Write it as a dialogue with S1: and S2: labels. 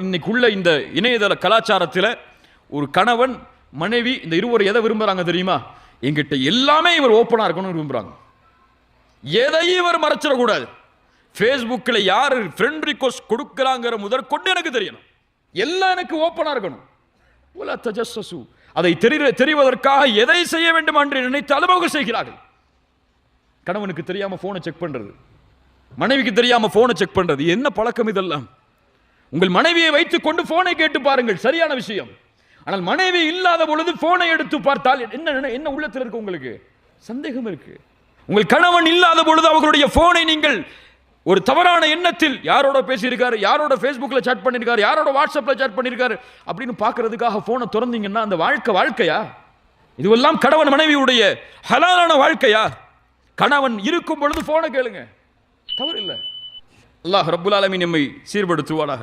S1: இன்னைக்குள்ள இந்த இணையதள கலாச்சாரத்தில் ஒரு கணவன் மனைவி இந்த இருவர் எதை விரும்புறாங்க தெரியுமா? எங்கிட்ட எல்லாமே இவர் ஓப்பனா இருக்கணும்னு விரும்புறாங்க. எதையும் இவர் மறைச்சிடக்கூடாது. ஃபேஸ்புக்கில் யார் ஃப்ரெண்ட் ரிக்வெஸ்ட் கொடுக்குறாங்கிற முதற்கொண்டு எனக்கு தெரியணும். எல்லாம் எனக்கு ஓப்பனா இருக்கணும். உலா தஜஸ்ஸு, அதை தெரிவதற்காக எதை செய்ய வேண்டும் என்று நினைத்தாலும் அவங்க செய்கிறார்கள். கணவனுக்கு தெரியாம போனை செக் பண்றது, மனைவிக்கு தெரியாம போனை செக் பண்றது, என்ன பழக்கம் இதெல்லாம்? உங்கள் மனைவியை வைத்துக் கொண்டு போனை கேட்டு பாருங்கள், சரியான விஷயம். ஆனால் மனைவி இல்லாத பொழுது போனை எடுத்து பார்த்தால் என்ன உள்ளத்தில் இருக்கு? உங்களுக்கு சந்தேகம் இருக்கு. உங்கள் கணவன் இல்லாத பொழுது அவர்களுடைய போனை நீங்கள் ஒரு தவறான எண்ணத்தில் யாரோட பேசியிருக்காரு, யாரோட ஃபேஸ்புக்கில் சாட் பண்ணியிருக்காரு, யாரோட வாட்ஸ்அப்பில் சாட் பண்ணியிருக்காரு அப்படின்னு பார்க்கறதுக்காக போனை திறந்தீங்கன்னா அந்த வாழ்க்கையா? இதுவெல்லாம் கணவன் மனைவியுடைய ஹலாலான வாழ்க்கையா? கணவன் இருக்கும் பொழுது போனை கேளுங்க, தவறு இல்லை. அல்லாஹ் ரப்புல் ஆலமீன் நம்மை சீர்படுத்துவானாக.